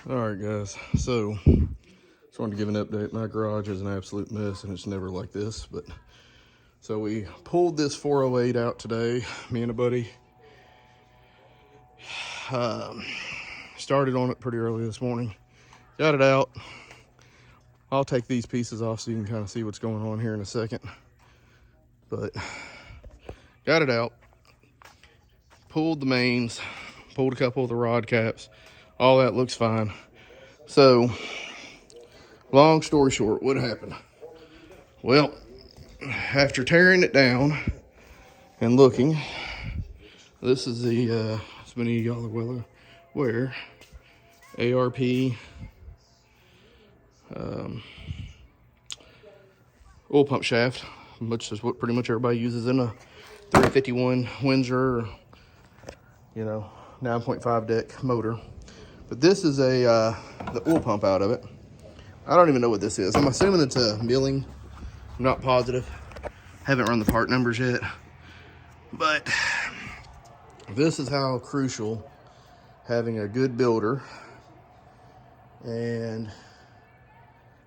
Alright guys, so just wanted to give an update. My garage is an absolute mess and it's never like this, but so we pulled this 408 out today, me and a buddy. Started on it pretty early this morning, got it out. I'll take these pieces off so you can kind of see what's going on here in a second, but got it out, pulled the mains, pulled a couple of the rod caps. All that looks fine. So, long story short, what happened? Well, after tearing it down and looking, this is the, as many of y'all are well aware, ARP oil pump shaft, which is what pretty much everybody uses in a 351 Windsor, you know, 9.5 deck motor. But this is the oil pump out of it. I don't even know what this is. I'm assuming it's a milling. I'm not positive. Haven't run the part numbers yet. But this is how crucial having a good builder and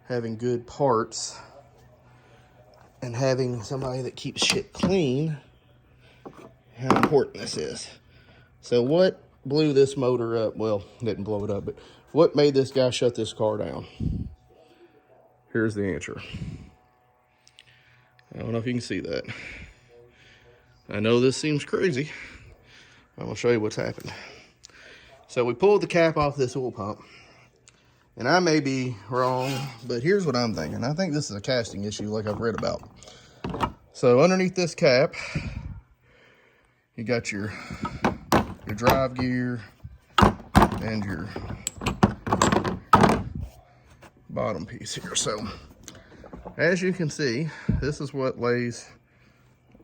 having good parts and having somebody that keeps shit clean, how important this is. So what blew this motor up? Well, didn't blow it up, but what made this guy shut this car down? Here's the answer. I don't know if you can see that. I know this seems crazy. I'm gonna show you what's happened. So we pulled the cap off this oil pump, and I may be wrong, but here's what I'm thinking. I think this is a casting issue like I've read about. So underneath this cap, you got your drive gear and your bottom piece here. So as you can see, this is what lays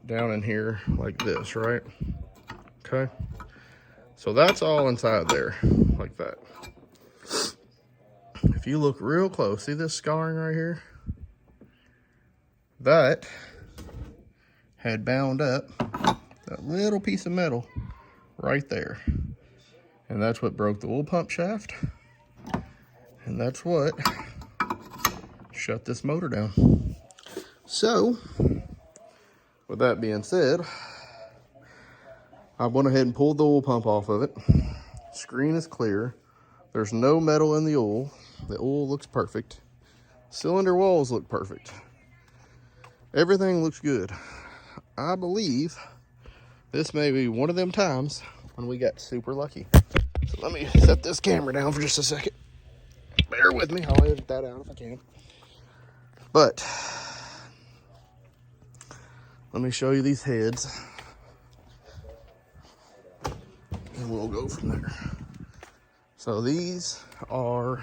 down in here like this, right? Okay, so that's all inside there like that. If you look real close, see this scarring right here? That had bound up that little piece of metal right there, and that's what broke the oil pump shaft, and that's what shut this motor down. So with that being said, I went ahead and pulled the oil pump off of it. Screen is clear. There's no metal in the oil. The oil looks perfect. Cylinder walls look perfect. Everything looks good. I believe this may be one of them times when we got super lucky. So let me set this camera down for just a second. Bear with me, I'll edit that out if I can. But let me show you these heads, and we'll go from there. So these are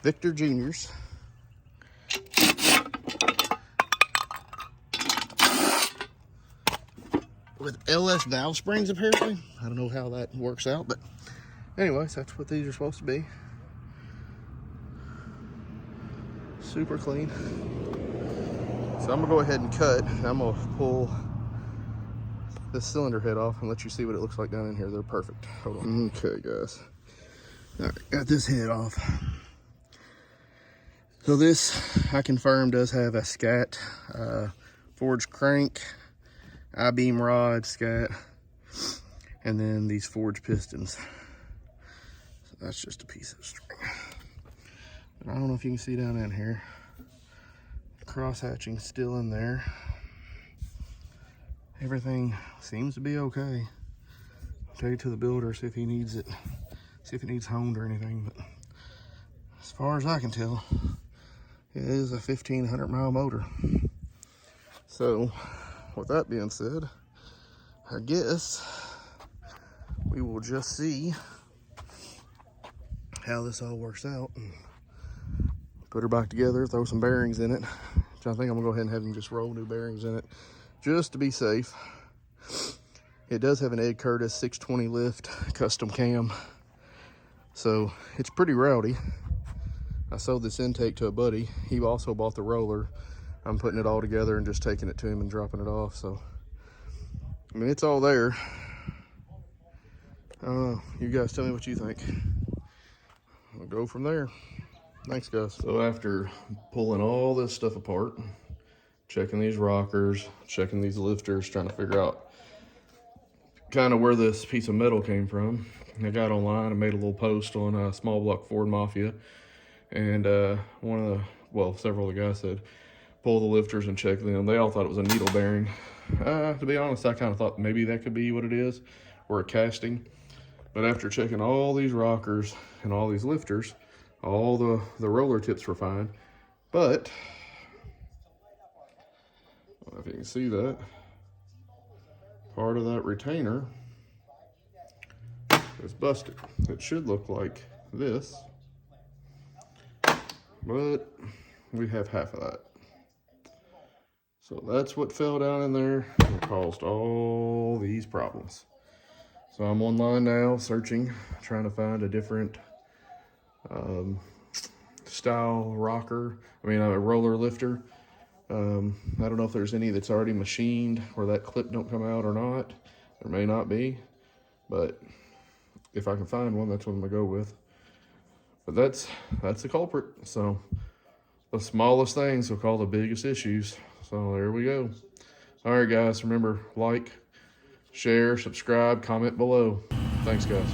Victor Juniors. With LS valve springs, apparently. I don't know how that works out, but anyways, that's what these are supposed to be. Super clean. So I'm gonna go ahead and cut. I'm gonna pull this cylinder head off and let you see what it looks like down in here. They're perfect. Hold on. Okay, guys. All right, got this head off. So this, I confirm, does have a scat forged crank, I-beam rod, scat, and then these forged pistons. So that's just a piece of string. I don't know if you can see down in here. Cross hatching still in there. Everything seems to be okay. I'll take it to the builder, see if he needs it, see if it needs honed or anything. But as far as I can tell, it is a 1,500 mile motor. So with that being said, I guess we will just see how this all works out and put her back together, throw some bearings in it. Which I think I'm gonna go ahead and have them just roll new bearings in it just to be safe. It does have an Ed Curtis 620 lift custom cam So it's pretty rowdy. I sold this intake to a buddy. He also bought the roller. I'm putting it all together and just taking it to him and dropping it off. So, I mean, it's all there. I don't know. You guys tell me what you think. We'll go from there. Thanks, guys. So after pulling all this stuff apart, checking these rockers, checking these lifters, trying to figure out kind of where this piece of metal came from, I got online and made a little post on Small Block Ford Mafia. And several of the guys said, pull the lifters and check them. They all thought it was a needle bearing. To be honest, I kind of thought maybe that could be what it is, or a casting. But after checking all these rockers and all these lifters, all the roller tips were fine. But, I don't know if you can see that, part of that retainer is busted. It should look like this, but we have half of that. So that's what fell down in there and caused all these problems. So I'm online now searching, trying to find a different style rocker. I mean, a roller lifter. I don't know if there's any that's already machined where that clip don't come out or not. There may not be, but if I can find one, that's what I'm gonna go with. But that's the culprit. So the smallest things will cause the biggest issues. So there we go. All right, guys, remember, like, share, subscribe, comment below. Thanks, guys.